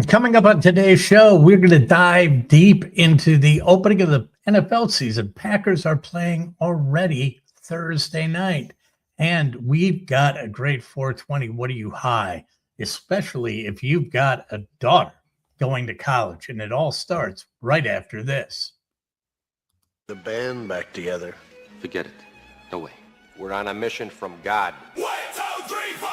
Coming up on today's show, we're going to dive deep into the opening of the NFL season. Packers are playing already Thursday night, and we've got a great 420. What are you high? Especially if you've got a daughter going to college, and it all starts right after this. The band back together. Forget it. No way. We're on a mission from God. 1, 2, 3, 4.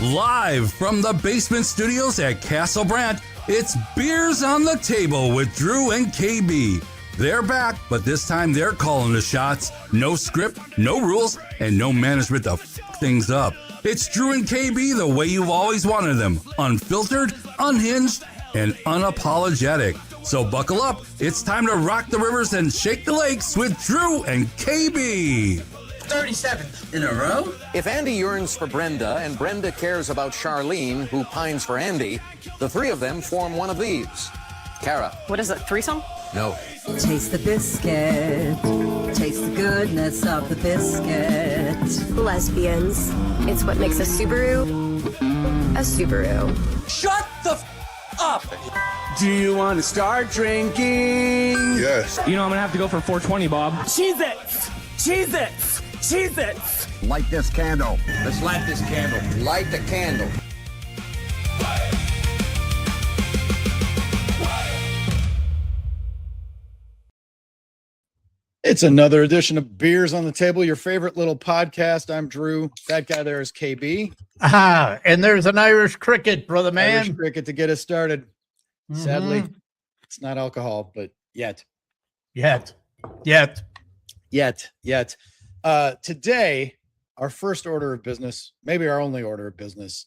Live from the basement studios at Castle Rant, it's Beers on the Table with Drew and KB. They're back, but this time they're calling the shots. No script, no rules, and no management to f things up. It's Drew and KB the way you've always wanted them. Unfiltered, unhinged, and unapologetic. So buckle up. It's time to rock the rivers and shake the lakes with Drew and KB. 37th in a row? If Andy yearns for Brenda and Brenda cares about Charlene, who pines for Andy, the three of them form one of these. Kara. What is it, threesome? No. Taste the biscuit. Taste the goodness of the biscuit. Lesbians. It's what makes a Subaru a Subaru. Shut the up! Do you want to start drinking? Yes. You know I'm gonna have to go for 420, Bob. Cheez-Its! Cheez-Its! Cheez-Its! Light this candle. Let's light this candle. Light the candle. It's another edition of Beers on the Table, your favorite little podcast. I'm Drew. That guy there is KB. And there's an Irish cricket, brother man. Irish cricket to get us started. Sadly, it's not alcohol, but yet. Today, our first order of business, maybe our only order of business,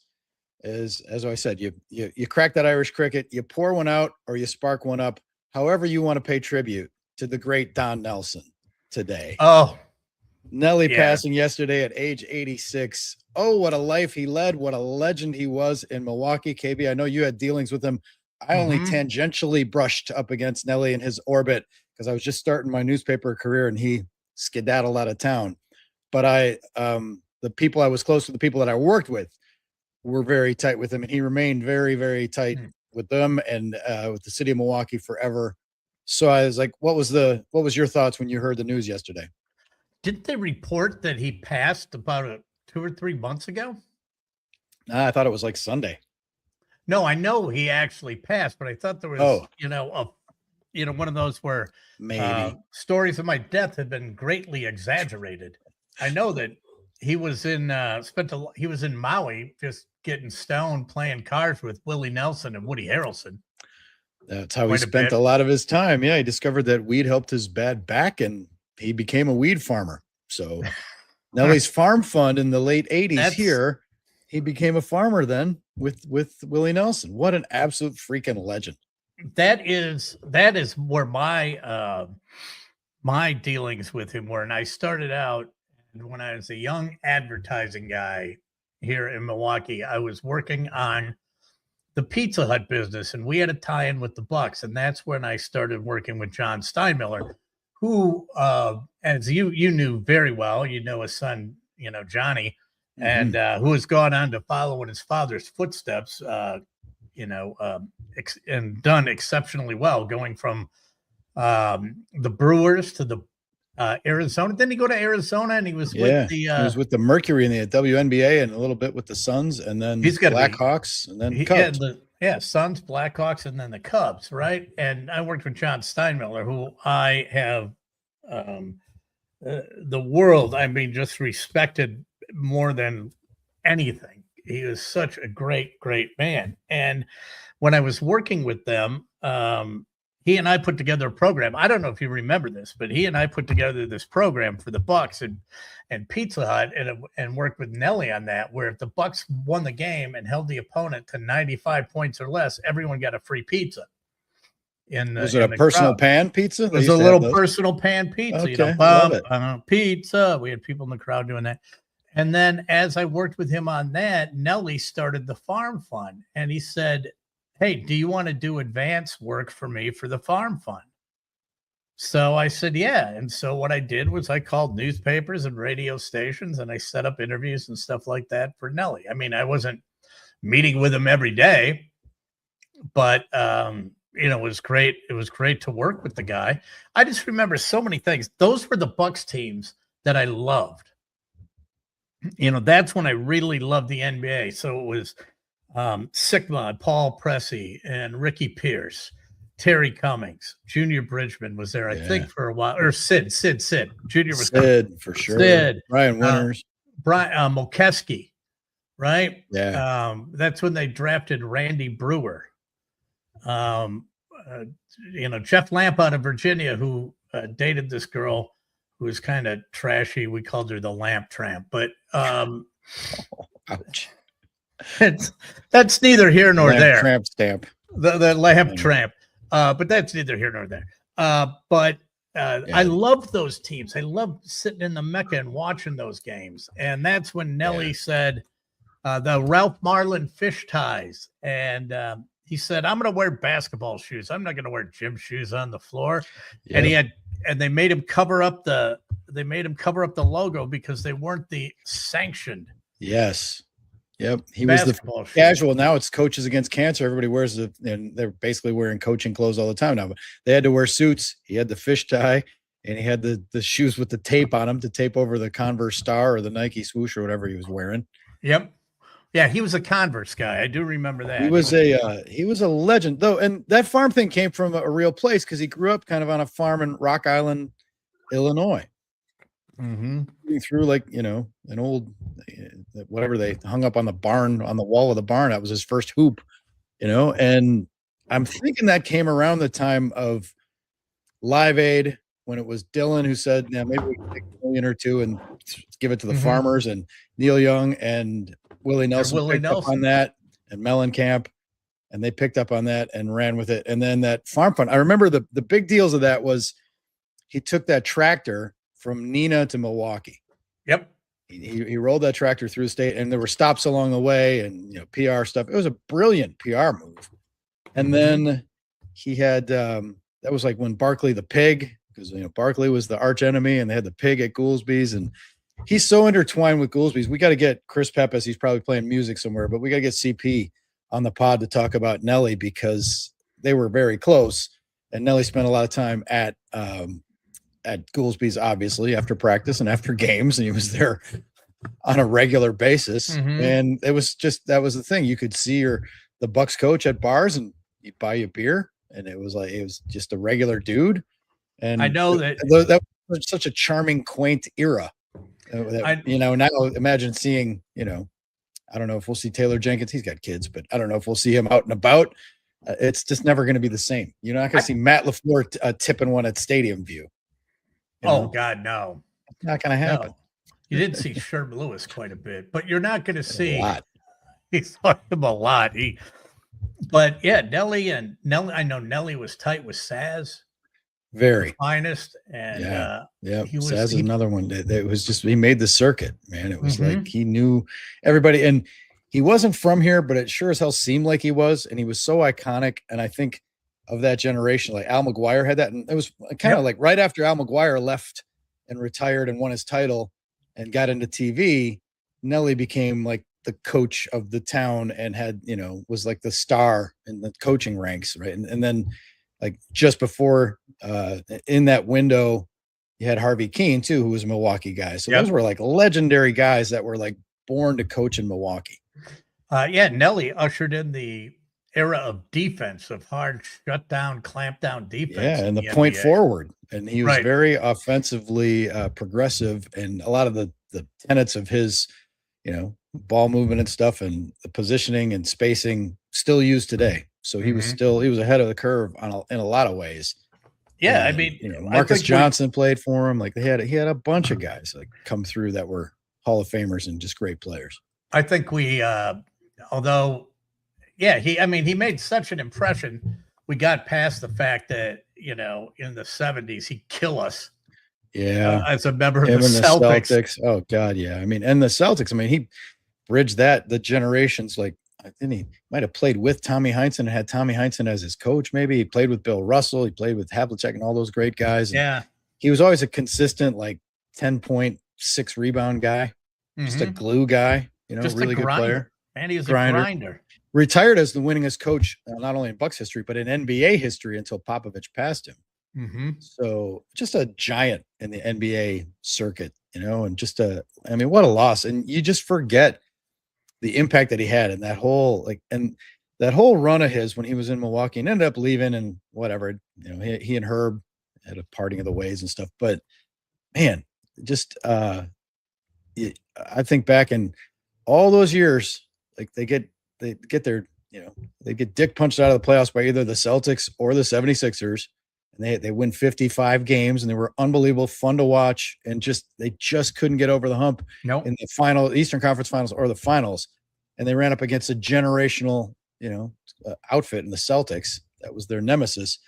is, as I said, you crack that Irish cricket, you pour one out or you spark one up, however you want to pay tribute to the great Don Nelson today. Oh, Nelly passing yesterday at age 86. Oh, what a life he led. What a legend he was in Milwaukee. KB, I know you had dealings with him. I only tangentially brushed up against Nelly in his orbit because I was just starting my newspaper career and he skedaddled out of town. But the people I was close to, the people that I worked with, were very tight with him, and he remained very, very tight with them and with the city of Milwaukee forever. So I was like, what was your thoughts when you heard the news yesterday? Didn't they report that he passed about 2 or 3 months ago? I thought it was like Sunday. No, I know he actually passed, but I thought there was, one of those where maybe stories of my death had been greatly exaggerated. I know that he was in he was in Maui just getting stoned playing cards with Willie Nelson and Woody Harrelson. That's how he spent a lot of his time. Yeah, he discovered that weed helped his bad back, and he became a weed farmer. So Nelly's farm fund in the late 80s here, he became a farmer then with Willie Nelson. What an absolute freaking legend. That is where my my dealings with him were. And I started out when I was a young advertising guy here in Milwaukee. I was working on the Pizza Hut business, and we had a tie-in with the Bucks, and that's when I started working with John Steinmiller, who, as you knew very well, you know his son, Johnny, and who has gone on to follow in his father's footsteps, and done exceptionally well, going from the Brewers to the Arizona. Didn't he go to Arizona and he was with the he was with the Mercury in the WNBA and a little bit with the Suns, and then he's got Blackhawks, and then Cubs. Suns, Blackhawks, and then the Cubs, right? And I worked with John Steinmiller, who I have the world, just respected more than anything. He is such a great, great man. And when I was working with them, he and I put together a program. I don't know if you remember this, but he and I put together this program for the Bucks and Pizza Hut and worked with Nelly on that, where if the Bucks won the game and held the opponent to 95 points or less, everyone got a free pizza. Was it a personal pan pizza? It was a little personal pan pizza. Okay, pizza. We had people in the crowd doing that. And then as I worked with him on that, Nelly started the farm fund. And he said, hey, do you want to do advance work for me for the farm fund? So I said, yeah. And so what I did was I called newspapers and radio stations and I set up interviews and stuff like that for Nelly. I mean, I wasn't meeting with him every day, but it was great. It was great to work with the guy. I just remember so many things. Those were the Bucks teams that I loved. That's when I really loved the NBA. So it was Sigma, Paul Pressey, and Ricky Pierce, Terry Cummings, Junior Bridgman was there, I think, for a while, or Sid. Junior was Sid for sure. Sid, Brian Winters, Brian Mokeski, right? Yeah. That's when they drafted Randy Brewer. Jeff Lamp out of Virginia, who dated this girl who was kind of trashy. We called her the Lamp Tramp, but ouch. That's neither here nor Lamp there. Tramp stamp. The Lamp Tramp. But that's neither here nor there. I loved those teams. I loved sitting in the Mecca and watching those games. And that's when Nelly said the Ralph Marlin fish ties. And he said, I'm going to wear basketball shoes. I'm not going to wear gym shoes on the floor. Yep. And they made him cover up the logo because they weren't the sanctioned. Yes. Yep. He was the casual. Now it's Coaches Against Cancer. Everybody wears and they're basically wearing coaching clothes all the time now. But they had to wear suits. He had the fish tie and he had the shoes with the tape on them to tape over the Converse Star or the Nike swoosh or whatever he was wearing. Yep. Yeah, he was a Converse guy. I do remember that. He was a legend though. And that farm thing came from a real place because he grew up kind of on a farm in Rock Island, Illinois. Through an old whatever they hung up on the wall of the barn. That was his first hoop, and I'm thinking that came around the time of Live Aid when it was Dylan who said, maybe we can take $1 million or $2 million and give it to the farmers, and Neil Young and Willie Nelson picked up on that, and Mellencamp, and they picked up on that and ran with it. And then that farm fund, I remember the big deals of that was he took that tractor from Neenah to Milwaukee. Yep. He rolled that tractor through the state, and there were stops along the way and PR stuff. It was a brilliant PR move. And then he had that was like when Barkley the pig, because Barkley was the arch enemy, and they had the pig at Goolsby's, and he's so intertwined with Goolsby's. We got to get Chris Peppas. He's probably playing music somewhere, but we got to get CP on the pod to talk about Nelly because they were very close, and Nelly spent a lot of time at Goolsby's, obviously, after practice and after games, and he was there on a regular basis. And it was that was the thing. You could see the Bucks coach at bars, and he'd buy you a beer, and it was just a regular dude. And I know that was such a charming, quaint era. Now imagine seeing, I don't know if we'll see Taylor Jenkins. He's got kids, but I don't know if we'll see him out and about. It's just never going to be the same. You're not going to see Matt LaFleur tipping one at Stadium View. Oh God, no! It's not going to happen. No. You didn't see Sherman Lewis quite a bit, but you're not going to see. He saw him a lot. But yeah, Nelly. I know Nelly was tight with Saz. Very finest, and Saz is another one. It was just he made the circuit, man. It was like he knew everybody, and he wasn't from here, but it sure as hell seemed like he was, and he was so iconic. And I think of that generation, like Al McGuire had that, and it was kind of like right after Al McGuire left and retired and won his title and got into TV, Nelly became like the coach of the town and had, was like the star in the coaching ranks, right? And then like just before in that window, you had Harvey Keene too, who was a Milwaukee guy. So those were like legendary guys that were like born to coach in Milwaukee. Nelly ushered in the era of defense, of hard shutdown, clamp down defense. Yeah, and the point forward. And he was very offensively progressive, and a lot of the tenets of his, ball movement and stuff and the positioning and spacing still used today. So he was ahead of the curve in a lot of ways. Yeah, and, I mean, Marcus Johnson played for him. Like he had a bunch of guys like come through that were Hall of Famers and just great players. I think he made such an impression. We got past the fact that, in the 70s, he'd kill us. Yeah. As a member of the Celtics. Oh God. Yeah. I mean, and the Celtics, he bridged the generations. Like I think he might have played with Tommy Heinsohn and had Tommy Heinsohn as his coach. Maybe he played with Bill Russell. He played with Havlicek and all those great guys. And Yeah. he was always a consistent, like 10.6 rebound guy, just a glue guy, Just really a good player. And he was a grinder. Retired as the winningest coach, not only in Bucks history, but in NBA history until Popovich passed him. So just a giant in the NBA circuit, and what a loss. And you just forget the impact that he had in that whole, that whole run of his when he was in Milwaukee and ended up leaving and whatever, he and Herb had a parting of the ways and stuff. But man, just, I think back in all those years, like they get their, they get dick punched out of the playoffs by either the Celtics or the 76ers. And they win 55 games, and they were unbelievable, fun to watch, and they just couldn't get over the hump in the final Eastern Conference Finals or the finals. And they ran up against a generational, outfit in the Celtics. That was their nemesis.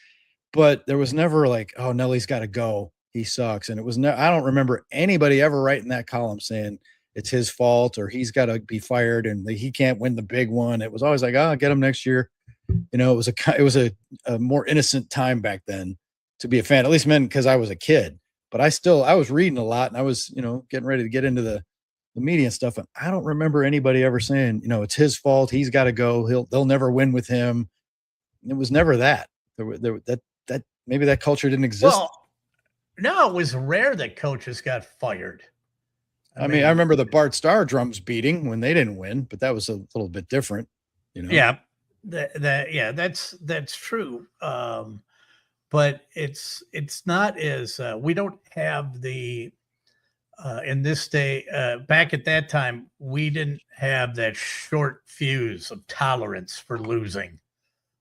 But there was never like, oh, Nelly's got to go. He sucks. And it was I don't remember anybody ever writing that column saying it's his fault or he's got to be fired and he can't win the big one. It was always like, oh, get him next year. It was a more innocent time back then to be a fan, at least because I was a kid. But I was reading a lot, and I was, getting ready to get into the media and stuff. And I don't remember anybody ever saying, it's his fault. He's got to go. They'll never win with him. It was never that. That maybe that culture didn't exist. Well, no, it was rare that coaches got fired. I mean, I remember the Bart Starr drums beating when they didn't win, but that was a little bit different. Yeah. That's true. But it's not as we don't have the in this day back at that time, we didn't have that short fuse of tolerance for losing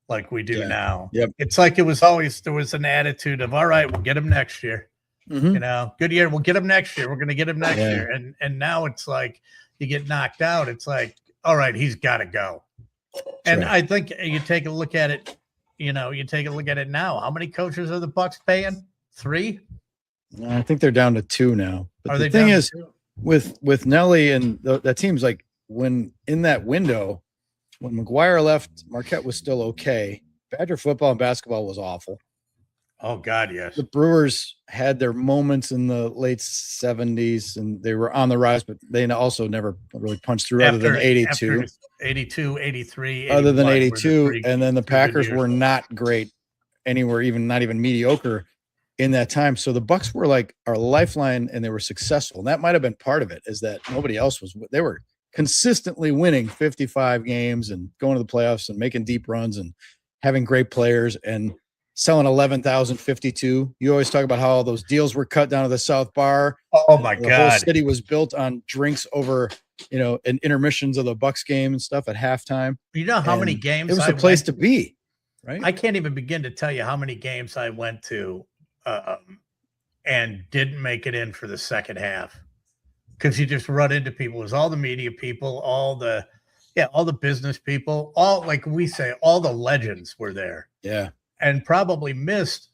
like we do now. Yep. It's like there was an attitude of, all right, we'll get him next year. Good year, we'll get him next year. We're gonna get him next year. And now it's like you get knocked out. It's like, all right, he's gotta go. And I think you take a look at it, now. How many coaches are the Bucks paying? 3? I think they're down to 2 now. But the thing is, with Nelly and that team's like when in that window, when McGuire left, Marquette was still okay. Badger football and basketball was awful. Oh God, yes. The Brewers had their moments in the late 70s, and they were on the rise, but they also never really punched through other than 82. 82, 83. Other than 82, and then the Packers were not great anywhere, not even mediocre in that time. So the Bucks were like our lifeline, and they were successful. And that might have been part of it, is that nobody else was. They were consistently winning 55 games and going to the playoffs and making deep runs and having great players and selling 11,052. You always talk about how all those deals were cut down to the South Bar. Oh my God. The whole city was built on drinks over, and intermissions of the Bucks game and stuff at halftime. You know how many games it was the place to be, right? I can't even begin to tell you how many games I went to and didn't make it in for the second half. Because you just run into people. It was all the media people, all the business people, like we say, all the legends were there. Yeah. And probably missed,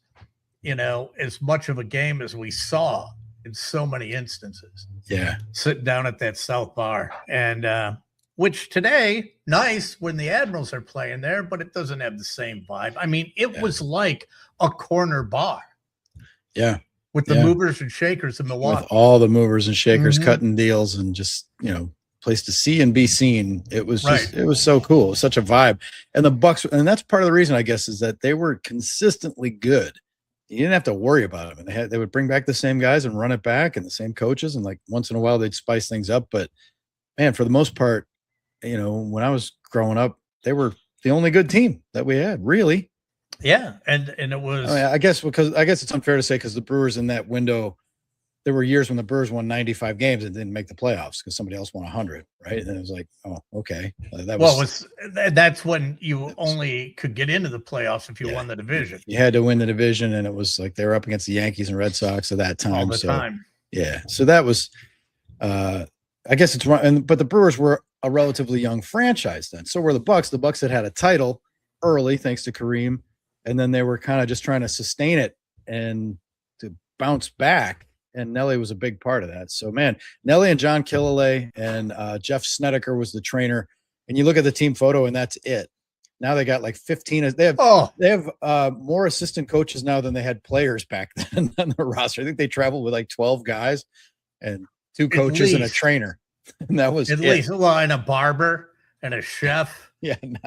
as much of a game as we saw in so many instances. Yeah. Sitting down at that South Bar. And which today, nice when the Admirals are playing there, but it doesn't have the same vibe. I mean, it was like a corner bar. Yeah. With the movers and shakers in Milwaukee. With all the movers and shakers cutting deals and just, place to see and be seen. It was just, it was so cool. It was such a vibe. And the Bucks, and that's part of the reason, I guess, is that they were consistently good. You didn't have to worry about them. And they would bring back the same guys and run it back, and the same coaches. And like once in a while they'd spice things up. But man, for the most part, when I was growing up, they were the only good team that we had, really. Yeah. And it was, I guess it's unfair to say, because the Brewers in that window, there were years when the Brewers won 95 games and didn't make the playoffs because somebody else won 100, right? And it was like, oh, okay. That's when you only could get into the playoffs if you won the division. You had to win the division, and it was like they were up against the Yankees and Red Sox at that time. All the time. Yeah. So that was, I guess it's wrong. But the Brewers were a relatively young franchise then. So were the Bucks. The Bucks had a title early, thanks to Kareem, and then they were kind of just trying to sustain it and to bounce back. And Nelly was a big part of that. So, man, Nelly and John Killalay and Jeff Snedeker was the trainer. and you look at the team photo, and that's it. Now they got like 15. They have more assistant coaches now than they had players back then on the roster. I think they traveled with like 12 guys and 2 coaches and a trainer. And that was at least. Well, and a barber and a chef. Yeah, no.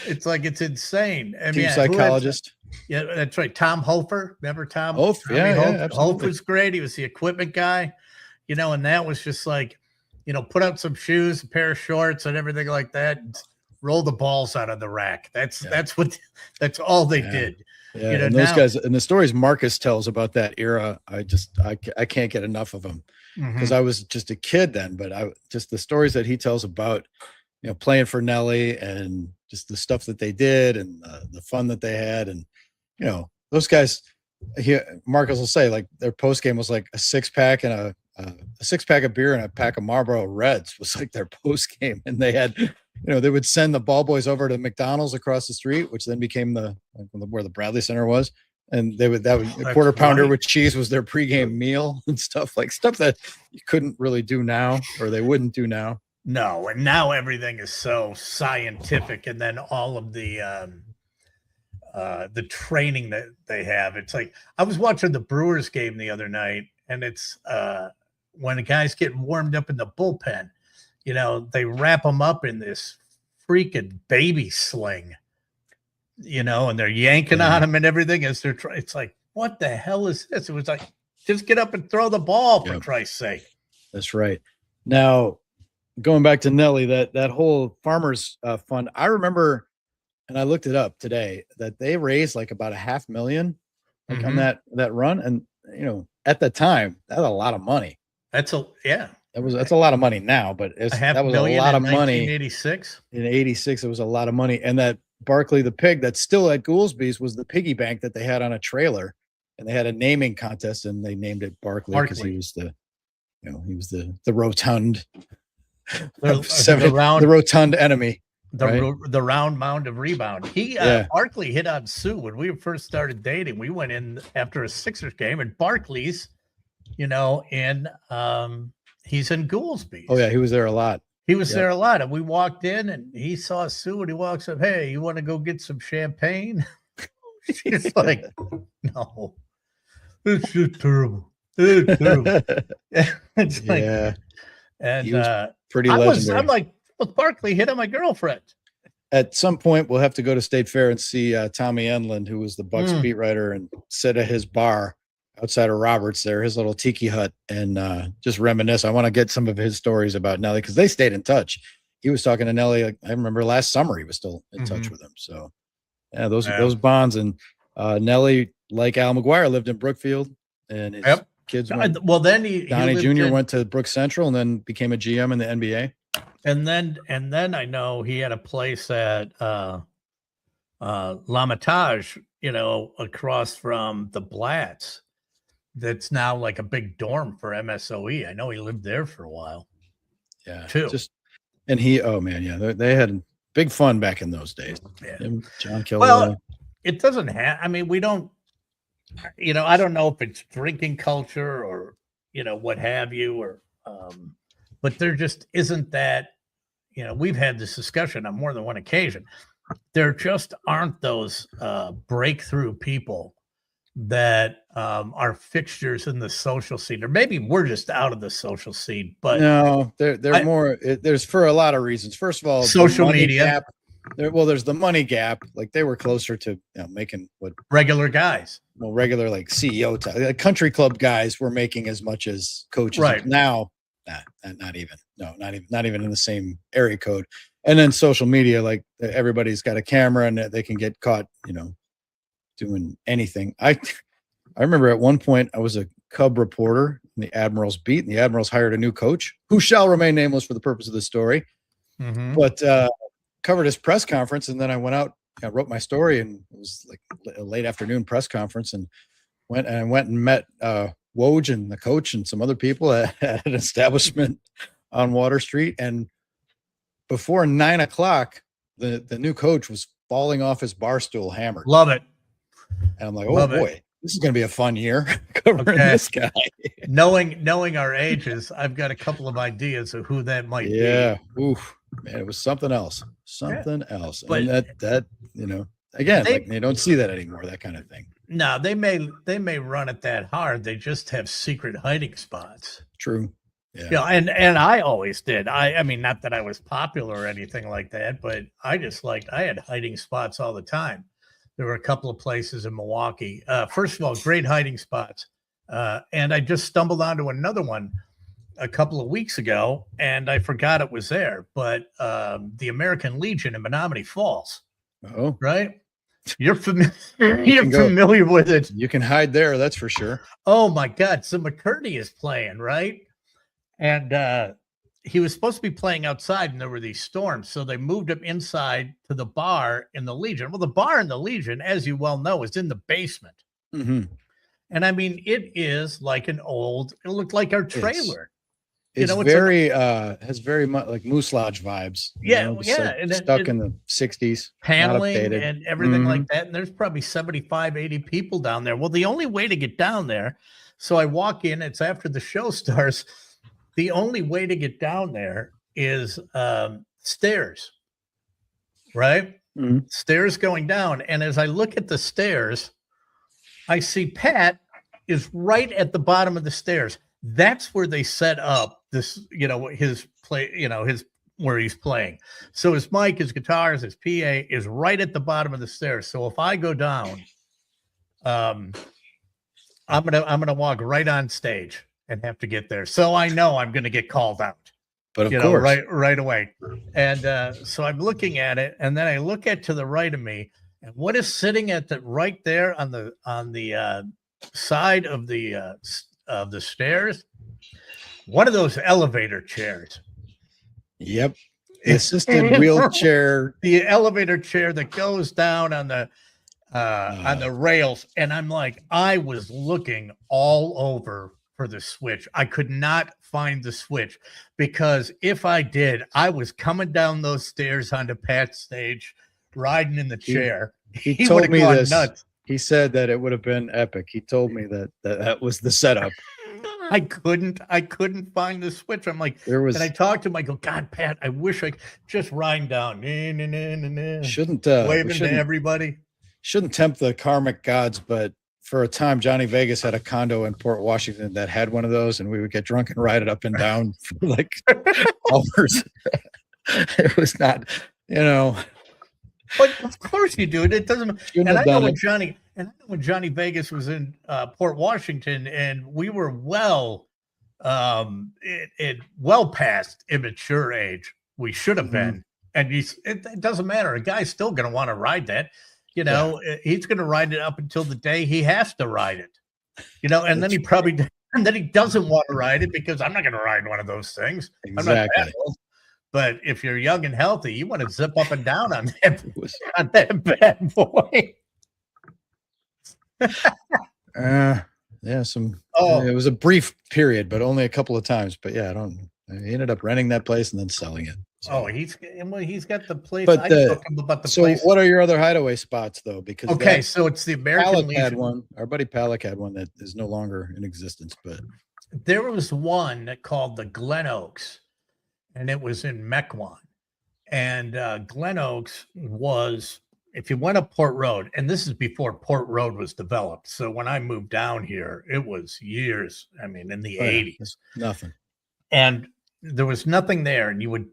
It's like it's insane. I Team mean, psychologist. Yeah, that's right. Tom Hofer. Remember Tom? Hofer, yeah, Hofer was great. He was the equipment guy, and that was just like, put out some shoes, a pair of shorts, and everything like that. And roll the balls out of the rack. That's all they did. Yeah, and those guys, and the stories Marcus tells about that era, I can't get enough of them because I was just a kid then. But just the stories that he tells about, playing for Nelly and just the stuff that they did and the fun that they had, and those guys. Marcus will say like their post game was like a 6-pack and a 6-pack of beer and a pack of Marlboro Reds was like their post game, and they had. They would send the ball boys over to McDonald's across the street, which then became where the Bradley Center was. And a quarter pounder with cheese was their pregame meal and stuff that you couldn't really do now, or they wouldn't do now. No. And now everything is so scientific. And then all of the training that they have, it's like, I was watching the Brewers game the other night, and it's when the guys get warmed up in the bullpen, they wrap them up in this freaking baby sling, and they're yanking on them and everything as they're trying. It's like, what the hell is this? It was like, just get up and throw the ball for Christ's sake. That's right. Now, going back to Nelly, that whole farmers fund, I remember, and I looked it up today, that they raised like about $500,000 on that run. And, at the time, that's a lot of money. That's a lot of money now, but that was a lot of money. 1986. In 86, it was a lot of money. And that Barkley the pig that's still at Goolsby's was the piggy bank that they had on a trailer, and they had a naming contest, and they named it Barkley because he was the rotund, the rotund enemy. The round mound of rebound. Barkley hit on Sue when we first started dating. We went in after a Sixers game, and Barkley's, he's in Goolsby's. Oh yeah, he was there a lot. There a lot, and we walked in, and he saw Sue, and he walks up, "Hey, you want to go get some champagne?" She's like, "No, it's just terrible. It's terrible." It's like, and he was pretty legendary. I'm like, well, Barkley hit on my girlfriend. At some point, we'll have to go to State Fair and see Tommy Enlund, who was the Bucks beat writer, and sit at his bar outside of Roberts there, his little tiki hut, and just reminisce. I want to get some of his stories about Nelly because they stayed in touch. He was talking to Nelly. I remember last summer he was still in touch with him. So yeah, those bonds, and Nelly, like Al McGuire, lived in Brookfield, and his kids. Donnie Jr. went to Brook Central and then became a GM in the NBA. And then I know he had a place at L'Amitage, across from the Blatts. That's now like a big dorm for MSOE. I know he lived there for a while. Yeah, too. They had big fun back in those days. Yeah. John Kelly. Well, it doesn't have. I mean, we don't. I don't know if it's drinking culture or what have you, or but there just isn't that. We've had this discussion on more than one occasion. There just aren't those breakthrough people that are fixtures in the social scene, or maybe we're just out of the social scene. But no, they're more. There's for a lot of reasons. First of all, social media. Gap. There's the money gap. Like they were closer to making what regular guys. Well, regular like CEO type, like country club guys were making as much as coaches. Right now, not even. No, not even in the same area code. And then social media, like everybody's got a camera and they can get caught, doing anything. I remember at one point I was a Cub reporter in the Admirals beat, and the Admirals hired a new coach who shall remain nameless for the purpose of the story, but covered his press conference. And then I went out, I wrote my story, and it was like a late afternoon press conference, and went and met Woj and the coach and some other people at an establishment on Water Street. And before 9 o'clock, the new coach was falling off his bar stool hammered. Love it. And I'm like, oh boy, this is going to be a fun year covering this guy. Knowing our ages, I've got a couple of ideas of who that might be. Yeah. Oof. man, it was something else. Something else. But- And that again, They- like they don't see that anymore, that kind of thing. No, they may run it that hard. They just have secret hiding spots. True. Yeah. And I always did. I mean, not that I was popular or anything like that, but I had hiding spots all the time. There were a couple of places in Milwaukee. First of all, great hiding spots. And I just stumbled onto another one a couple of weeks ago, and I forgot it was there. But the American Legion in Menominee Falls. Oh, right. You're familiar with it. You can hide there, that's for sure. Oh my God. So McCurdy is playing, right? And he was supposed to be playing outside, and there were these storms. So they moved him inside to the bar in the Legion. Well, the bar in the Legion, as you well know, is in the basement. Mm-hmm. And I mean, it is like it looked like our trailer. It's very has very much like Moose Lodge vibes. And stuck in the 60s. Paneling and everything like that. And there's probably 75, 80 people down there. Well, the only way to get down there, so I walk in, it's after the show starts. The only way to get down there is stairs, right? Mm-hmm. Stairs going down. And as I look at the stairs, I see Pat is right at the bottom of the stairs. That's where they set up this, his play, his where he's playing. So his mic, his guitars, his PA is right at the bottom of the stairs. So if I go down, I'm gonna walk right on stage and have to get there. So I know I'm gonna get called out. But of course, right away. And so I'm looking at it, and then I look at to the right of me, and what is sitting at the right there on the side of the stairs? One of those elevator chairs. Yep. The assisted wheelchair. The elevator chair that goes down on the rails. And I'm like, I was looking all over for the switch. I could not find the switch, because if I did, I was coming down those stairs onto Pat's stage, riding in the chair. He told me this. Nuts. He said that it would have been epic. He told me that was the setup. I couldn't find the switch. I'm like, and I talked to him. I go, God, Pat, I wish I could just riding down. Shouldn't waving to everybody. Shouldn't tempt the karmic gods, but for a time, Johnny Vegas had a condo in Port Washington that had one of those, and we would get drunk and ride it up and down for like hours. It was not, But of course you do it. It doesn't. And I know when Johnny Vegas was in Port Washington, and we were well past immature age. We should have been. And it doesn't matter. A guy's still going to want to ride that. He's going to ride it up until the day he has to ride it. And then he doesn't want to ride it, because I'm not going to ride one of those things. Exactly. I'm not that old. But if you're young and healthy, you want to zip up and down on that bad boy. It was a brief period, but only a couple of times. But yeah, he ended up renting that place and then selling it. So. He's got the place. But place. What are your other hideaway spots though? Because so it's the American Legion. Had one. Our buddy Palak had one that is no longer in existence. But there was one called the Glen Oaks, and it was in Mequon. And Glen Oaks was, if you went up Port Road, and this is before Port Road was developed. So when I moved down here, it was years. I mean, in the 80s. Nothing. And there was nothing there. And you would,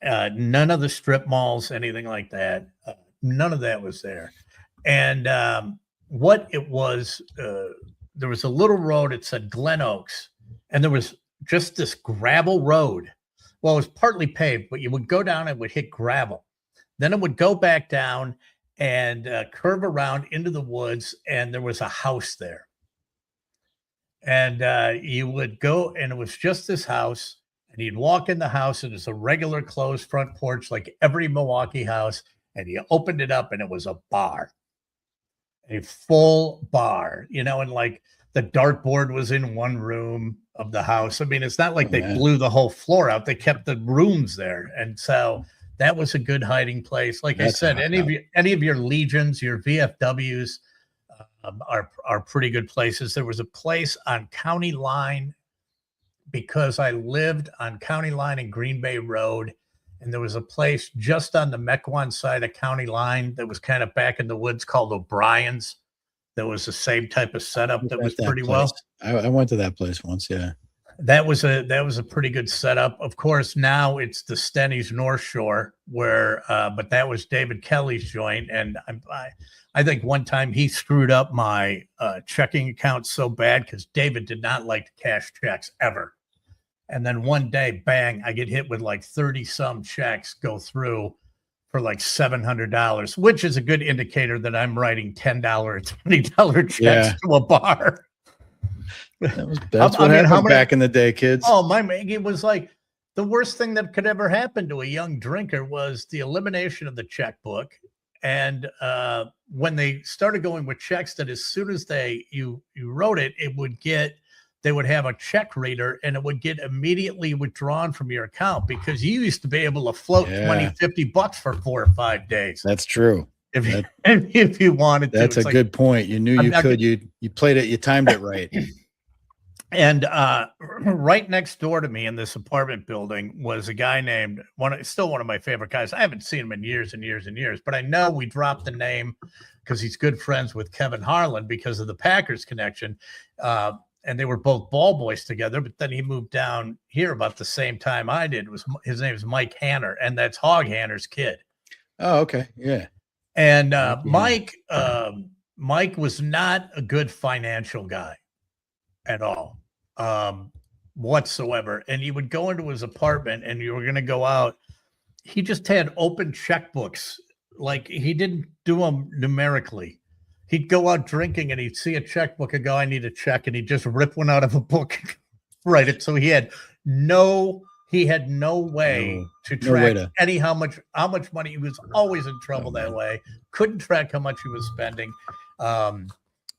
none of the strip malls, anything like that. None of that was there. And what it was, there was a little road. It said Glen Oaks. And there was just this gravel road. Well, it was partly paved, but you would go down and would hit gravel. Then it would go back down and curve around into the woods, and there was a house there. And you would go, and it was just this house, and you'd walk in the house, and it's a regular closed front porch like every Milwaukee house, and you opened it up, and it was a bar, a full bar, and like the dartboard was in one room of the house. I mean, it's not like they blew the whole floor out. They kept the rooms there. And so that was a good hiding place. Like I said, any of your Legions, your VFWs are pretty good places. There was a place on County Line, because I lived on County Line and Green Bay Road, And there was a place just on the Mequon side of county line that was kind of back in the woods called O'Brien's. That was the same type of setup that was pretty well. I went to that place once. Yeah. That was a pretty good setup. Of course, now it's the Stenny's North Shore where, but that was David Kelly's joint. And I think one time he screwed up my checking account so bad because David did not like to cash checks ever. And then one day, bang, I get hit with like 30 some checks go through for like $700, which is a good indicator that I'm writing $10 or $20 checks to a bar. That's what happened back in the day, kids. Oh, it was like the worst thing that could ever happen to a young drinker was the elimination of the checkbook. And when they started going with checks, that as soon as you wrote it, they would have a check reader and it would get immediately withdrawn from your account because you used to be able to float $20-$50 for 4 or 5 days. That's true. If you wanted to. That's a good point. You knew you could. You played it. You timed it right. And right next door to me in this apartment building was a guy named still one of my favorite guys. I haven't seen him in years and years and years, but I know we dropped the name because he's good friends with Kevin Harlan because of the Packers connection. And they were both ball boys together, but then he moved down here about the same time I did. His name is Mike Hanner, and that's Hog Hanner's kid. Oh, okay. Yeah. And Mike was not a good financial guy at all, whatsoever. And you would go into his apartment and you were going to go out. He just had open checkbooks. Like he didn't do them numerically. He'd go out drinking and he'd see a checkbook and go, I need a check. And he'd just rip one out of a book, write it. So he had no way to track how much money. He was always in trouble that way. Couldn't track how much he was spending.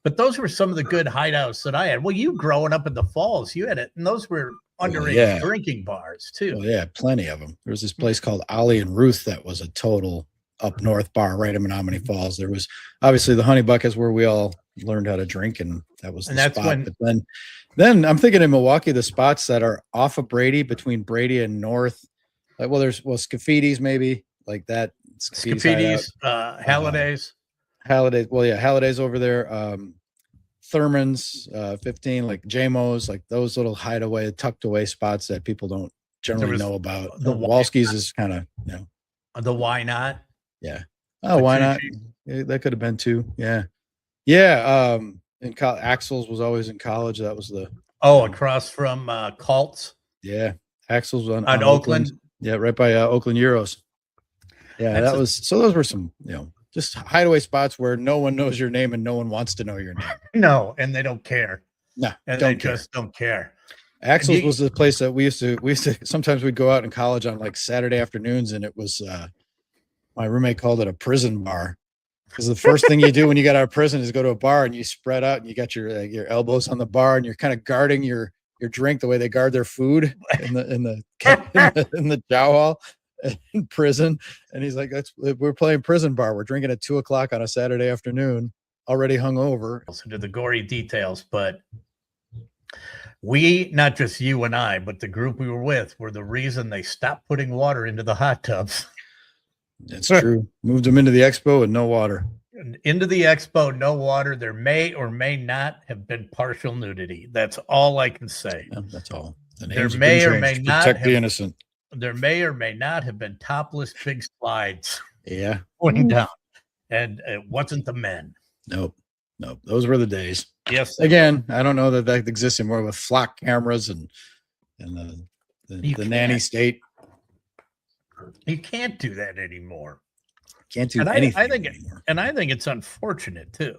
But those were some of the good hideouts that I had. Well, you growing up in the Falls, you had it. And those were underage drinking bars too. Oh, yeah, plenty of them. There was this place called Ollie and Ruth that was a total up north bar right in Menominee Falls. There was obviously the Honey Buckets where we all learned how to drink, and that was the spot. But then I'm thinking in Milwaukee, the spots that are off of Brady, between Brady and North, like Scaffidi's maybe like that. Scaffidi's, Halliday's. Well, yeah, Halliday's over there. Thurman's 15, like JMO's, like those little hideaway, tucked away spots that people don't generally know about. The Walski's is kind of, the Why Not? Yeah. Oh, why not? That could have been too. Yeah. Yeah. Axel's was always in college. That was across from Cults. Yeah. Axel's on Oakland. Yeah, right by Oakland Euros. Yeah, those were some, just hideaway spots where no one knows your name and no one wants to know your name. No, and they don't care. No, and they just don't care. Axel's was the place that we used to sometimes we'd go out in college on like Saturday afternoons, and it was my roommate called it a prison bar, because the first thing you do when you get out of prison is go to a bar and you spread out and you got your elbows on the bar and you're kind of guarding your drink the way they guard their food in the chow hall in prison. And he's like, we're playing prison bar. We're drinking at 2:00 on a Saturday afternoon, already hungover. Into the gory details, but we, not just you and I, but the group we were with, were the reason they stopped putting water into the hot tubs. That's true. Moved them into the expo with no water. Into the expo, no water. There may or may not have been partial nudity. That's all I can say. Yeah, that's all. There may or may not protect the innocent. There may or may not have been topless big slides. Yeah. Going down. And it wasn't the men. Nope. Those were the days. Yes. Again, I don't know that exists anymore with flock cameras and the nanny state. You can't do that anymore. Can't do anything anymore. And I think it's unfortunate too.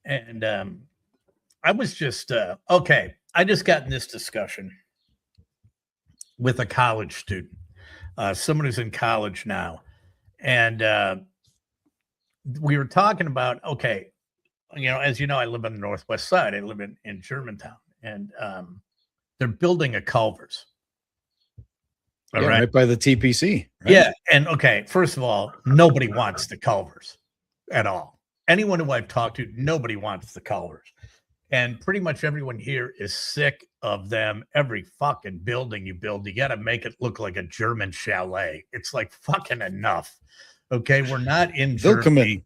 And I was just okay. I just got in this discussion with a college student, someone who's in college now, and we were talking about, okay, as you know, I live on the Northwest side. I live in Germantown, and they're building a Culver's. All right. Right by the TPC. Right? Yeah. And okay, first of all, nobody wants the Culver's at all. Anyone who I've talked to, nobody wants the Culver's. And pretty much everyone here is sick of them. Every fucking building you build, you got to make it look like a German chalet. It's like fucking enough. Okay, we're not in Germany.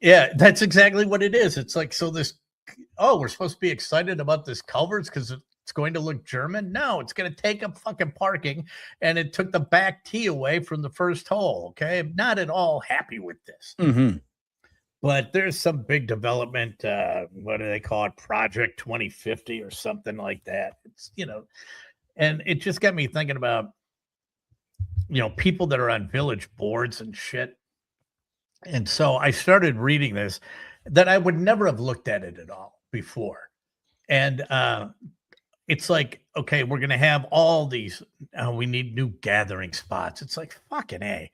Yeah, that's exactly what it is. It's like, so this, oh, we're supposed to be excited about this Culver's because it's going to look German. No, it's going to take up fucking parking, and it took the back tee away from the first hole. Okay, I'm not at all happy with this. Mm-hmm. But there's some big development. What do they call it? Project 2050 or something like that. It's, you know, and it just got me thinking about, you know, people that are on village boards and shit. And so I started reading this that I would never have looked at it at all before. And it's like, okay, we're going to have all these, we need new gathering spots. It's like, fucking A.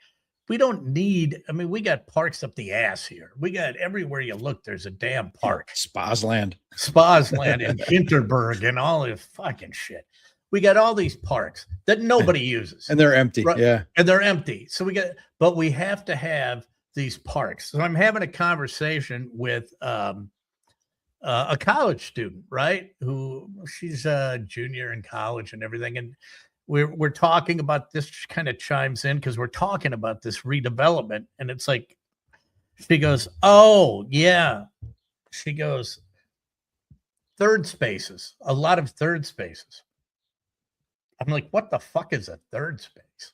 We don't need, I mean, we got parks up the ass here. We got everywhere you look, there's a damn park. Spasland and Hinterberg and all this fucking shit. We got all these parks that nobody uses. And they're empty. Right? Yeah. And they're empty. So but we have to have these parks. So I'm having a conversation with a college student, right? Who she's a junior in college and everything. And we're talking about this, kind of chimes in because we're talking about this redevelopment. And it's like, she goes, oh, yeah. She goes, third spaces, a lot of third spaces. I'm like, what the fuck is a third space?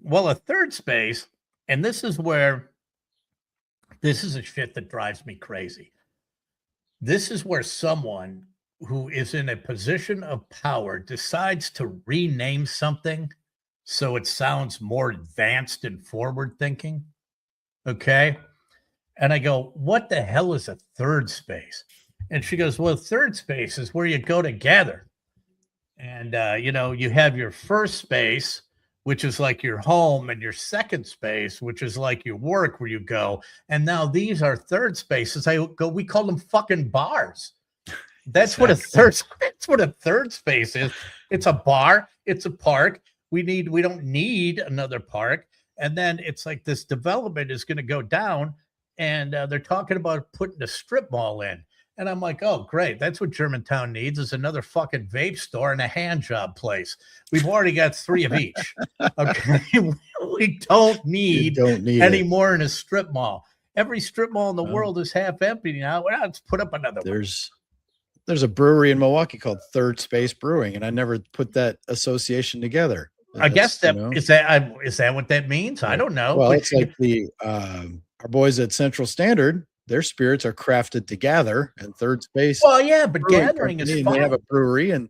Well, a third space, and this is a shit that drives me crazy. This is where someone who is in a position of power decides to rename something so it sounds more advanced and forward thinking. Okay. And I go, what the hell is a third space? And she goes, well, third space is where you go to gather. And, you know, you have your first space, which is like your home, and your second space, which is like your work where you go. And now these are third spaces. We call them fucking bars. That's what a third space is. It's a bar. It's a park. We don't need another park. And then it's like this development is going to go down, and they're talking about putting a strip mall in. And I'm like, oh, great. That's what Germantown needs, is another fucking vape store and a hand job place. We've already got 3 of each. Okay. We don't need any more in a strip mall. Every strip mall in the world is half empty now. Well, let's put up another one. There's a brewery in Milwaukee called Third Space Brewing, and I never put that association together. I guess that is that what that means? I don't know. Well, it's like our boys at Central Standard, their spirits are crafted to gather, and Third Space. Well, yeah, but gathering is fun. They have a brewery, and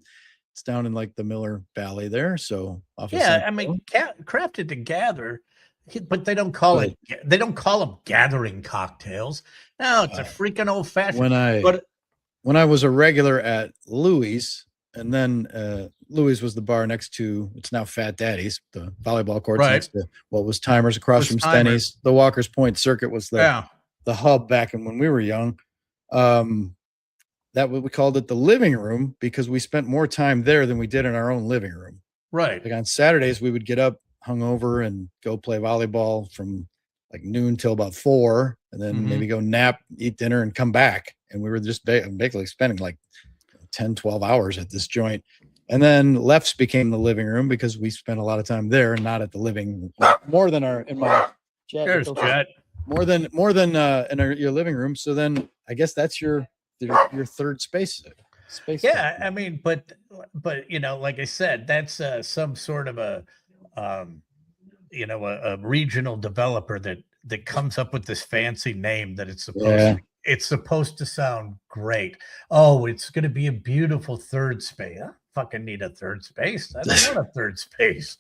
it's down in like the Miller Valley there. So yeah, I mean, crafted to gather, but they don't call them gathering cocktails. No, it's a freaking old fashioned. When I was a regular at Louis, and then Louis was the bar next to, it's now Fat Daddy's, the volleyball courts next to what was Timers across from Stenny's. The Walker's Point Circuit was the hub back when we were young. That we called it the living room because we spent more time there than we did in our own living room. Right. Like on Saturdays, we would get up hungover and go play volleyball from like noon till about 4, and then maybe go nap, eat dinner, and come back. And we were just basically spending like 10, 12 hours at this joint. And then Left's became the living room because we spent a lot of time there and not at the living, more than in my jet. There's Jet. More than in your living room. So then I guess that's your third space. Yeah, I mean, but you know, like I said, that's some sort of a regional developer that comes up with this fancy name that it's supposed to sound great. Oh, it's going to be a beautiful third space. I don't fucking need a third space. I don't want a third space.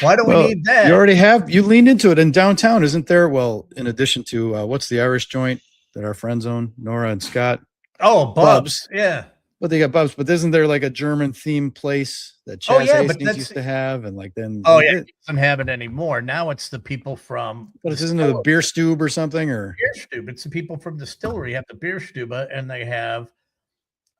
Why do we need that? You leaned into it in downtown, isn't there? Well, in addition to what's the Irish joint that our friends own, Nora and Scott? Oh, Bubs. Yeah. But they got Bubs, but isn't there like a German themed place that Chaz Hastings used to have? And like then it doesn't have it anymore. Now it's the people from isn't it a beer stube or something? Or beer stube. It's the people from the distillery have the beer stube, and they have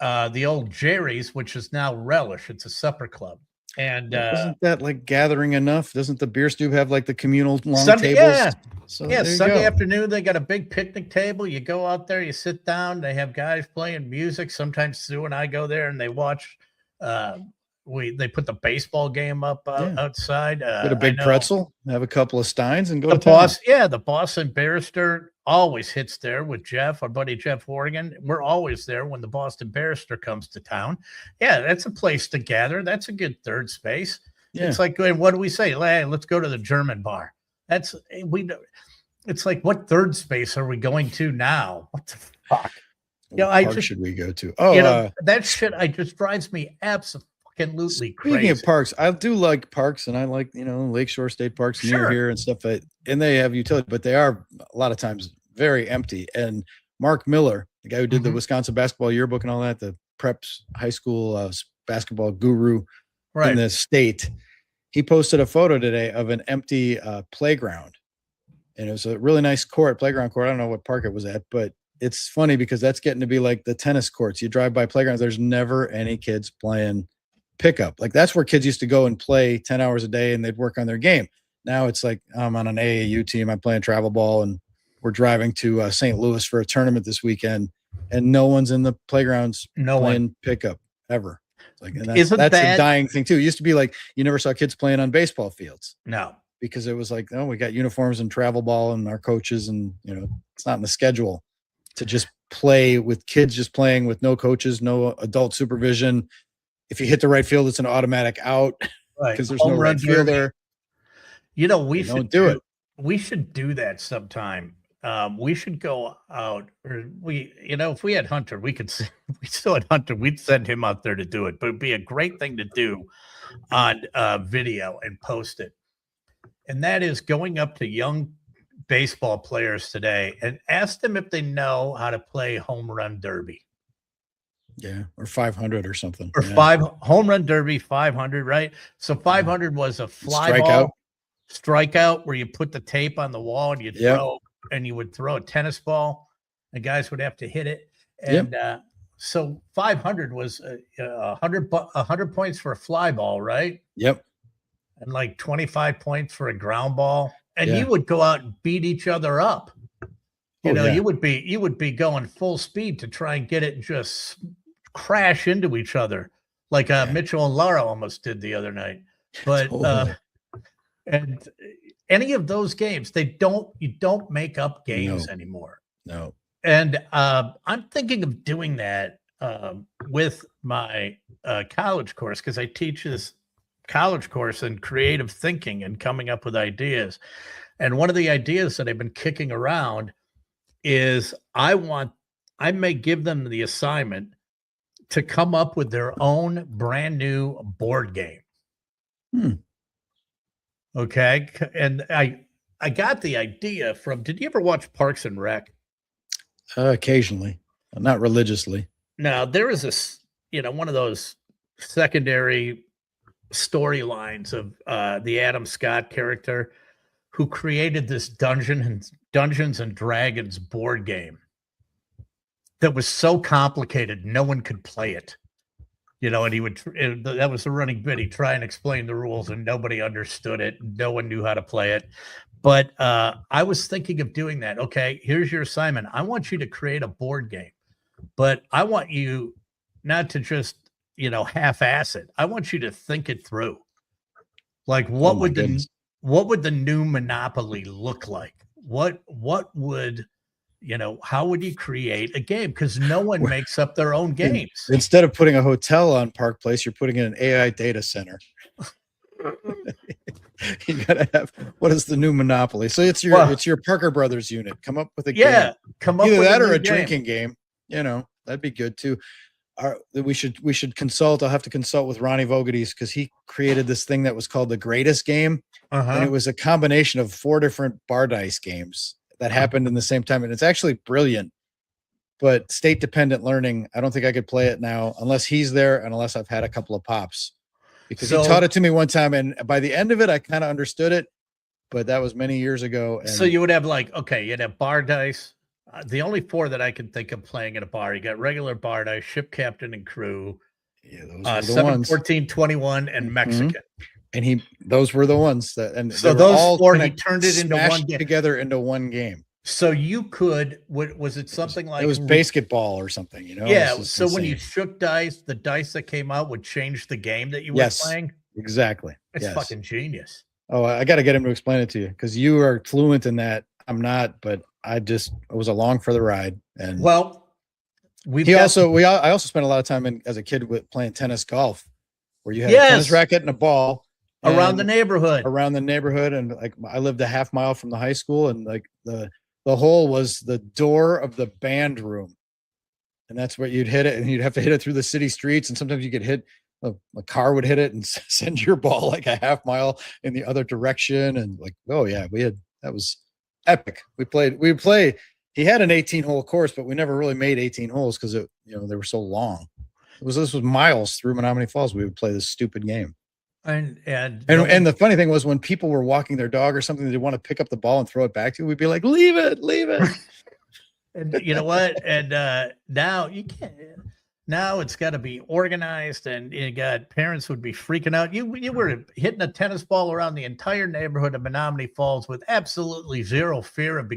the old Jerry's, which is now Relish. It's a supper club. And isn't that like gathering enough? Doesn't the beer stew have like the communal long Sunday, tables? yeah. So Yeah, there you Sunday go. afternoon, they got a big picnic table. You go out there, you sit down, they have guys playing music. Sometimes Sue and I go there and they watch they put the baseball game up Yeah. outside. Get a big pretzel, have a couple of steins, and go The to town. boss, yeah, the Boston Barrister always hits there with Jeff, our buddy Jeff Horgan. We're always there when the Boston Barrister comes to town. Yeah, that's a place to gather. That's a good third space. Yeah. It's like, what do we say? Hey, let's go to the German bar. It's like, what third space are we going to now? What the fuck? What park should we go to? That shit just drives me absolutely crazy. Speaking of parks, I do like parks, and I like Lakeshore State Parks near here and stuff. And they have utility, but they are a lot of times very empty. And Mark Miller, the guy who did the Wisconsin basketball yearbook and all that, the preps high school basketball guru in the state, he posted a photo today of an empty playground. And it was a really nice playground court. I don't know what park it was at, but it's funny because that's getting to be like the tennis courts. You drive by playgrounds, there's never any kids playing pickup. Like that's where kids used to go and play 10 hours a day and they'd work on their game. Now it's like, I'm on an AAU team, I'm playing travel ball, and we're driving to St. Louis for a tournament this weekend, and no one's in the playgrounds playing pickup ever. Like, and that's a dying thing too. It used to be like you never saw kids playing on baseball fields. No. Because it was like, we got uniforms and travel ball and our coaches, and it's not in the schedule to just play with kids just playing with no coaches, no adult supervision. If you hit the right field, it's an automatic out because there's no right fielder. We should do it. We should do that sometime. We should go out, or if we had Hunter, we still had Hunter, we'd send him out there to do it, but it'd be a great thing to do on video and post it. And that is going up to young baseball players today and ask them if they know how to play home run derby. Yeah, or 500 or something. Or home run derby, 500, right? So 500 was a fly ball strikeout where you put the tape on the wall and you would throw a tennis ball, and guys would have to hit it. And so 500 was 100 points for a fly ball, right? Yep. And like 25 points for a ground ball. And you would go out and beat each other up. You would be going full speed to try and get it and just crash into each other like Mitchell and Lara almost did the other night. But and any of those games, you don't make up games anymore. No. And I'm thinking of doing that with my college course, because I teach this college course in creative thinking and coming up with ideas. And one of the ideas that I've been kicking around is I may give them the assignment to come up with their own brand new board game. Okay. And I got the idea from, did you ever watch Parks and Rec? Occasionally, not religiously. Now there is one of those secondary storylines of the Adam Scott character who created this Dungeons and Dragons board game that was so complicated no one could play it. And that was the running bit. He'd try and explain the rules and nobody understood it. No one knew how to play it. But I was thinking of doing that. Okay, here's your assignment. I want you to create a board game, but I want you not to just half-ass it. I want you to think it through. Like, what would the new Monopoly look like? What would how would you create a game? Because no one makes up their own games. Instead of putting a hotel on Park Place, you're putting in an AI data center. You gotta have, what is the new Monopoly? So it's your Parker Brothers unit. Come up with a game. Come up either with that or a game. drinking game. That'd be good too. We should consult. I'll have to consult with Ronnie Vogedes because he created this thing that was called the Greatest Game, and it was a combination of 4 different bar dice games that happened in the same time, and it's actually brilliant. But state dependent learning, I don't think I could play it now unless he's there and unless I've had a couple of pops, because he taught it to me one time, and by the end of it, I kind of understood it. But that was many years ago. And so you would have you'd have bar dice. The only 4 that I can think of playing at a bar, you got regular bar dice, ship captain and crew, Yeah, those were the 7, ones. 14, 21, and Mexican. And those were the ones that, and So they were those all four, kinda he turned it into smashed one game. together into one game. So you could, was it something like It was basketball or something, you know? Yeah. It's just So when you insane. shook dice, the dice that came out would change the game that you were Yes, playing. exactly. It's Yes. fucking genius. Oh, I got to get him to explain it to you because you are fluent in that. I'm not, but I was along for the ride. And Well, I also spent a lot of time as a kid with playing tennis golf, where you had a tennis racket and a ball around the neighborhood. And like I lived a half mile from the high school, and like the hole was the door of the band room, and that's where you'd hit it, and you'd have to hit it through the city streets, and sometimes you could hit a car would hit it and send your ball like a half mile in the other direction, and like, oh yeah, that was epic. We played. He had an 18-hole course, but we never really made 18 holes because they were so long. This was miles through Menominee Falls. We would play this stupid game. And the funny thing was when people were walking their dog or something, they want to pick up the ball and throw it back to you. We'd be like, leave it. And you know what? And now you can't. Now it's got to be organized, and you got parents would be freaking out. You were hitting a tennis ball around the entire neighborhood of Menominee Falls with absolutely zero fear of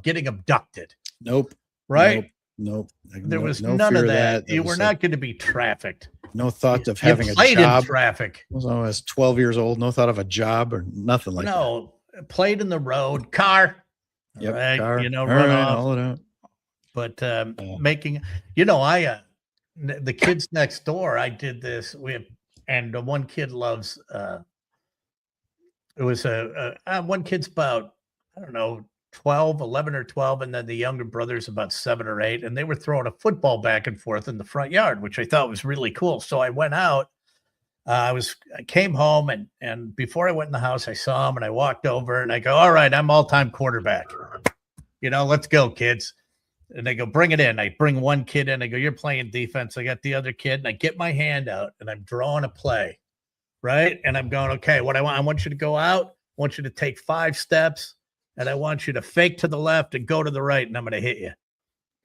getting abducted. Nope. Right? Nope. There was none of that. You were not going to be trafficked. No thought of having a played job. In traffic. I was 12 years old. No thought of a job or nothing like that. No, played in the road, car. Yep, right? car. Run off. All of that. But making, the kids next door, I did this with, and the one kid loves, it was one kid's about, I don't know, 11 or 12. And then the younger brother's about 7 or 8. And they were throwing a football back and forth in the front yard, which I thought was really cool. So I went out, I came home and before I went in the house, I saw him and I walked over and I go, all right, I'm all-time quarterback. Let's go, kids. And they go, bring it in. I bring one kid in. I go, you're playing defense. I got the other kid, and I get my hand out, and I'm drawing a play, right? And I'm going, okay, what I want you to go out. I want you to take 5 steps, and I want you to fake to the left and go to the right, and I'm going to hit you.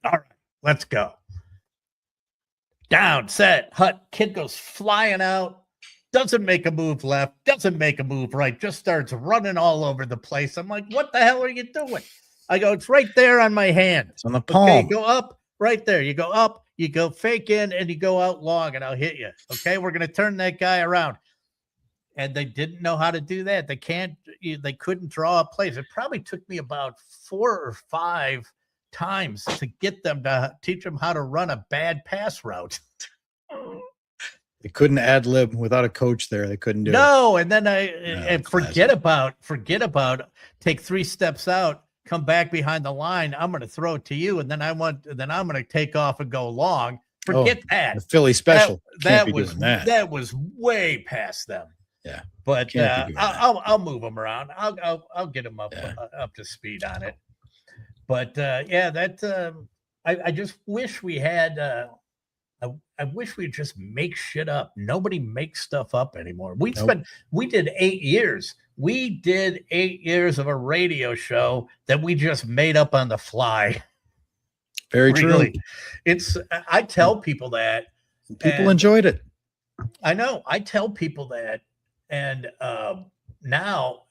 All right, let's go. Down, set, hut. Kid goes flying out, doesn't make a move left, doesn't make a move right, just starts running all over the place. I'm like, what the hell are you doing? I go, it's right there on my hand. It's on the palm. Okay, go up right there. You go up, you go fake in, and you go out long, and I'll hit you. Okay, we're going to turn that guy around. And they didn't know how to do that. They couldn't draw a plays. It probably took me about 4 or 5 times to get them to teach them how to run a bad pass route. They couldn't ad lib without a coach there. They couldn't do it. No, and then forget about take 3 steps out. Come back behind the line. I'm going to throw it to you, and then I'm going to take off and go long. Forget that. The Philly special. That was way past them. Yeah, but I'll move them around. I'll get them up to speed on it. But I just wish we had. I wish we'd just make shit up. Nobody makes stuff up anymore. We did 8 years. We did 8 years of a radio show that we just made up on the fly. Very true. I tell people that. People enjoyed it. I know. I tell people that. And now,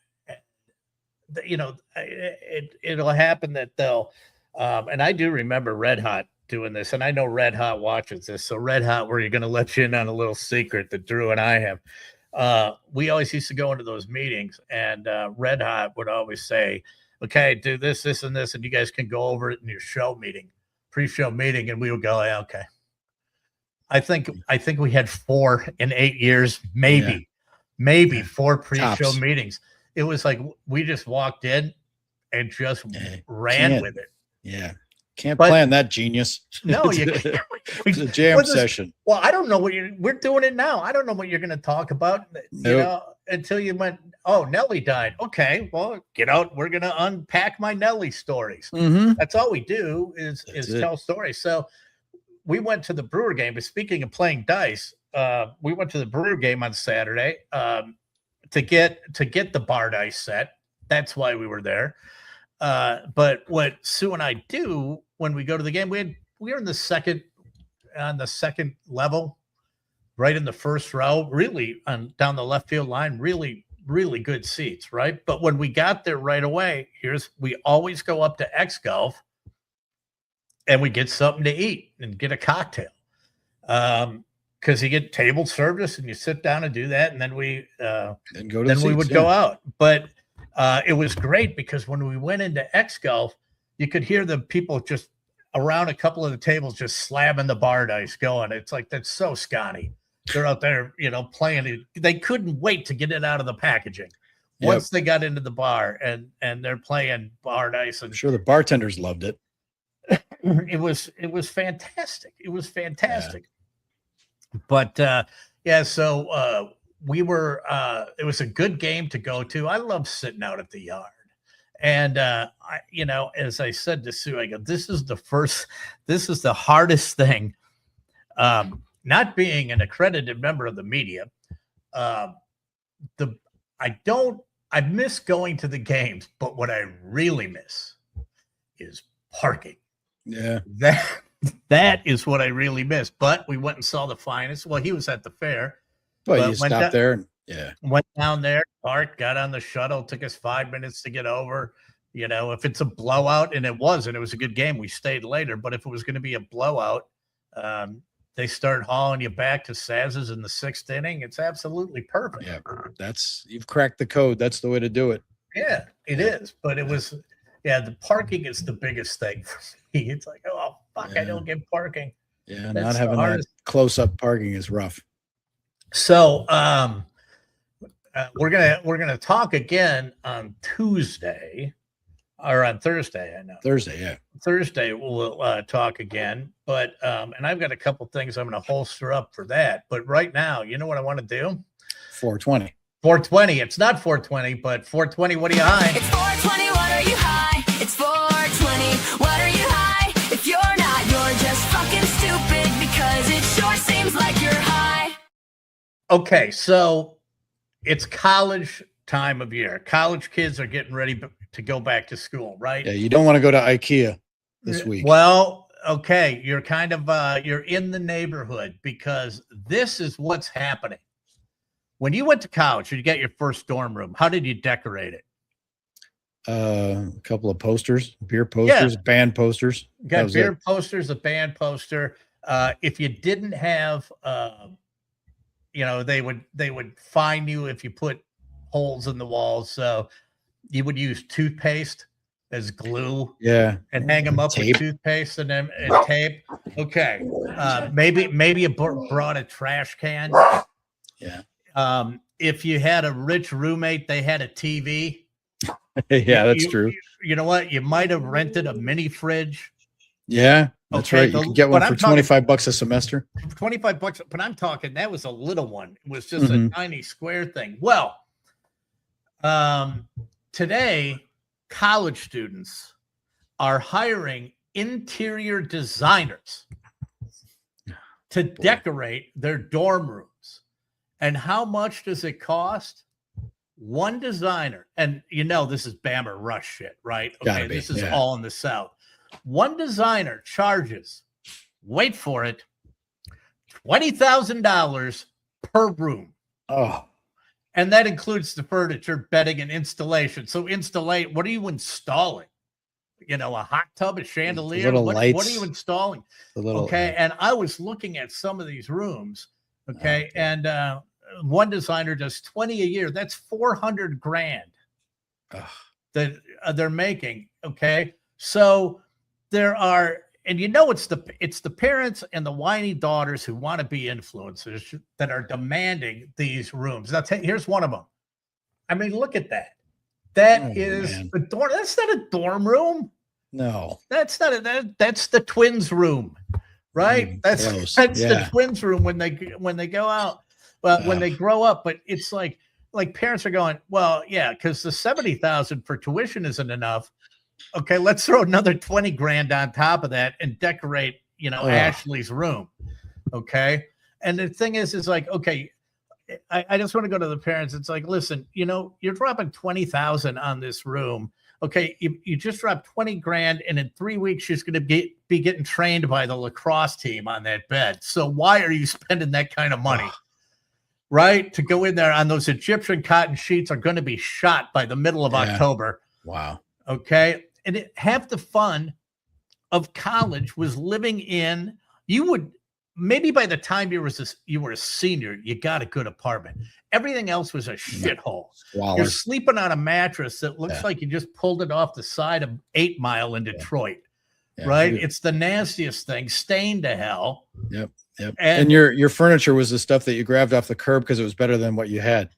it'll happen that they'll, and I do remember Red Hot doing this, and I know Red Hot watches this. So Red Hot, we're going to let you in on a little secret that Drew and I have. We always used to go into those meetings, and Red Hot would always say, okay, do this, this, and this, and you guys can go over it in your show meeting, pre-show meeting. And we would go, yeah, okay. I think we had 4 in 8 years, maybe 4 pre-show meetings. It was like, we just walked in and just ran with it. Yeah. Can't plan that, genius. No, you can't. It's a jam session. Well, I don't know we're doing it now. I don't know what you're going to talk about, until you went, oh, Nelly died. Okay, well, get out. We're going to unpack my Nelly stories. Mm-hmm. That's all we do is tell stories. So we went to the Brewer game, but speaking of playing dice, we went to the Brewer game on Saturday to get the bar dice set. That's why we were there. But what Sue and I do when we go to the game, we were on the second level. right in the first row, really down the left field line, really, really good seats, right? But when we got there right away, we always go up to X Golf and we get something to eat and get a cocktail. Because you get table service and you sit down and do that, and then we would go out. But it was great because when we went into X Golf, you could hear the people just around a couple of the tables just slamming the bar dice going. It's like, that's so Scotty. They're out there, playing it. They couldn't wait to get it out of the packaging. Once they got into the bar and they're playing bar dice. And I'm sure the bartenders loved it. It was fantastic. It was fantastic. Yeah. But so we were it was a good game to go to. I love sitting out at the yard. And as I said to Sue, I go, this is the hardest thing. Not being an accredited member of the media, I miss going to the games, but what I really miss is parking. Yeah. That is what I really miss. But we went and saw the finest. Well, he was at the fair. But you stopped there and went down there, parked, got on the shuttle, took us 5 minutes to get over. If it's a blowout, and it was a good game, we stayed later. But if it was going to be a blowout, they start hauling you back to Saz's in the 6th inning. It's absolutely perfect. Yeah, you've cracked the code. That's the way to do it. Yeah, it is. But it was, the parking is the biggest thing for me. It's like, oh, fuck, I don't get parking. Yeah, not having that close-up parking is rough. So we're gonna talk again on Tuesday. Or on Thursday, I know. Thursday we'll talk again. But and I've got a couple things I'm going to holster up for that. But right now, you know what I want to do? 420. 420. It's not 420, but 420. What are you high? It's 420. What are you high? It's 420. What are you high? If you're not, you're just fucking stupid because it sure seems like you're high. Okay, so it's college time of year. College kids are getting ready to go back to school, right? Yeah, you don't want to go to IKEA this week. Well, okay, you're kind of you're in the neighborhood because this is what's happening. When you went to college, you get your first dorm room. How did you decorate it? A couple of posters, beer posters, band posters. Got beer posters, a band poster. If you didn't have, they would fine you if you put holes in the walls. So you would use toothpaste as glue, and hang them up with toothpaste and tape. Okay, maybe you brought a trash can. Yeah. If you had a rich roommate, they had a TV. Yeah, that's true. You know what? You might have rented a mini fridge. Yeah, that's right. You can get one for $25 a semester. $25, but I'm talking that was a little one. It was just a tiny square thing. Well, today, college students are hiring interior designers to decorate their dorm rooms. And how much does it cost? One designer, and this is Bammer Rush shit, right? Okay, this is all in the South. One designer charges, wait for it, $20,000 per room. Oh. And that includes the furniture, bedding, and installation. So what are you installing? A hot tub, a chandelier? What are you installing? And I was looking at some of these rooms, and one designer does 20 a year. That's $400,000 that they're making. Okay. So there are, and it's the parents and the whiny daughters who want to be influencers that are demanding these rooms. Now, here's one of them. I mean, look at that. That is a dorm. That's not a dorm room. No, that's not that's the twins' room, right? That's the twins' room when they go out. Well, when they grow up, but it's like parents are going, well, yeah, because the $70,000 for tuition isn't enough. Okay, let's throw another $20,000 on top of that and decorate, Ashley's room. Okay, and the thing is like, okay, I just want to go to the parents. It's like, listen, you're dropping $20,000 on this room. Okay, you just dropped 20 grand, and in 3 weeks, she's going to be getting trained by the lacrosse team on that bed. So why are you spending that kind of money? Right? To go in there on those Egyptian cotton sheets are going to be shot by the middle of October. Wow. Okay. And half the fun of college was living in, you would, maybe by the time you were a senior, you got a good apartment. Everything else was a shithole. You're sleeping on a mattress that looks like you just pulled it off the side of 8 Mile in Detroit. Right? It's the nastiest thing, stained to hell. Yep. And your furniture was the stuff that you grabbed off the curb because it was better than what you had.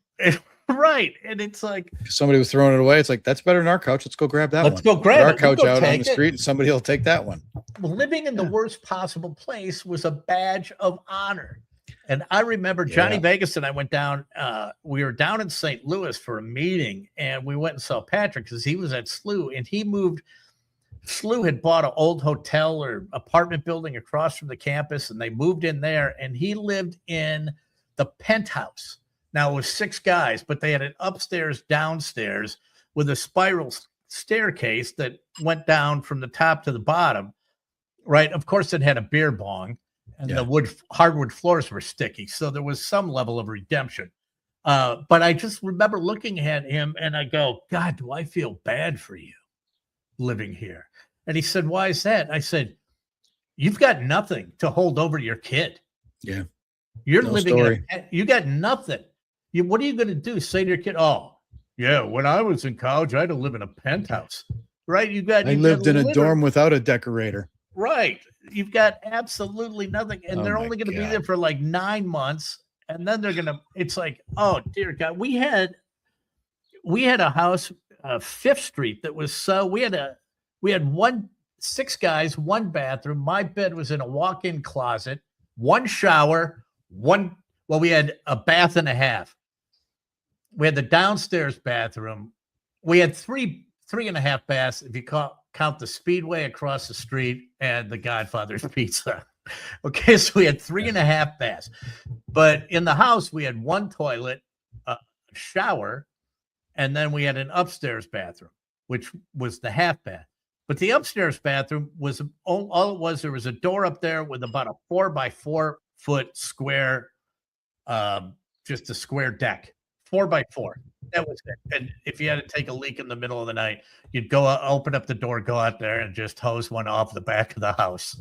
Right. And it's like somebody was throwing it away. It's like, that's better than our couch. Let's go grab that one. Let's go grab our couch out on the street and somebody will take that one. Living in the worst possible place was a badge of honor. And I remember Johnny Vegas and I went down. We were down in St. Louis for a meeting, and we went and saw Patrick because he was at SLU, and he moved. SLU had bought an old hotel or apartment building across from the campus, and they moved in there, and he lived in the penthouse. Now, it was 6 guys, but they had an upstairs, downstairs with a spiral staircase that went down from the top to the bottom, right? Of course, it had a beer bong, and the hardwood floors were sticky, so there was some level of redemption. But I just remember looking at him, and I go, God, do I feel bad for you living here? And he said, why is that? I said, you've got nothing to hold over your kid. Yeah. You're living you got nothing. What are you going to do? Say to your kid, oh, yeah, when I was in college, I had to live in a penthouse. Right? I lived in a dorm without a decorator. Right. You've got absolutely nothing. And they're only going to be there for like 9 months. And then they're going to, it's like, oh, dear God. We had a house, 5th Street that was we had 6 guys, 1 bathroom. My bed was in a walk-in closet, 1 shower, we had a bath and a half. We had the downstairs bathroom. We had 3.5 baths if you count the Speedway across the street and the Godfather's Pizza. Okay, so we had 3.5 baths. But in the house, we had 1 toilet, a shower, and then we had an upstairs bathroom, which was the half bath. But the upstairs bathroom was all it was. There was a door up there with about a 4x4 foot square, just a square deck, 4x4. That was it. And if you had to take a leak in the middle of the night, you'd go open up the door, go out there, and just hose one off the back of the house,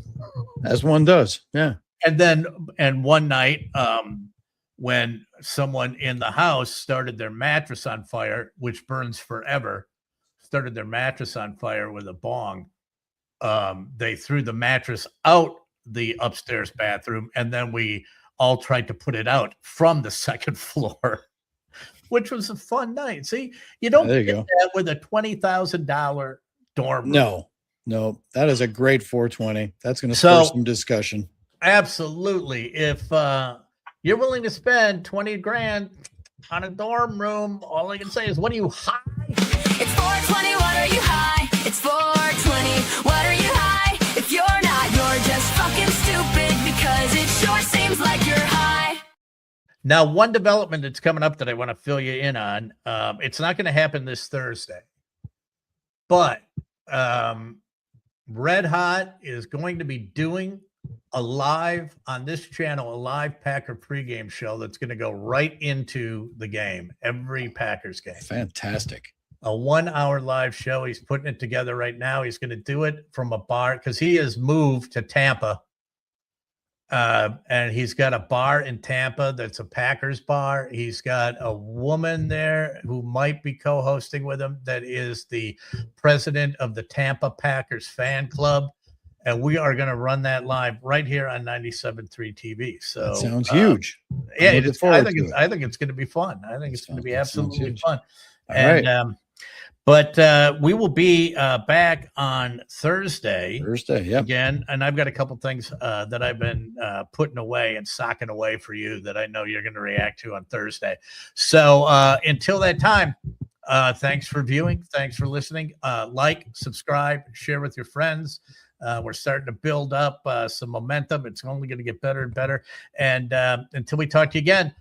as one does. Yeah. And one night, when someone in the house started their mattress on fire, which burns forever. Started their mattress on fire with a bong. They threw the mattress out the upstairs bathroom, and then we all tried to put it out from the 2nd floor, which was a fun night. See, you don't get that with a $20,000 dorm room. No, that is a great 420. That's going to spur some discussion. Absolutely. If you're willing to spend 20 grand on a dorm room, all I can say is, what are you high? It's 420, what are you high? It's 420, what are you high? If you're not, you're just fucking stupid, because it sure seems like you're high. Now, one development that's coming up that I want to fill you in on, it's not going to happen this Thursday, but Red Hot is going to be doing a live on this channel, a live Packer pregame show that's going to go right into the game, every Packers game. Fantastic. A 1-hour live show. He's putting it together right now. He's going to do it from a bar because he has moved to Tampa. And he's got a bar in Tampa that's a Packers bar. He's got a woman there who might be co-hosting with him that is the president of the Tampa Packers fan club. And we are going to run that live right here on 97.3 TV. So that sounds huge. Yeah, I think it's going to be fun. I think it's going to be absolutely fun. And but we will be back on Thursday. Yeah. Again, and I've got a couple things that I've been putting away and socking away for you that I know you're going to react to on Thursday. So until that time, thanks for viewing. Thanks for listening. Like, subscribe, share with your friends. We're starting to build up some momentum. It's only going to get better and better. And until we talk to you again,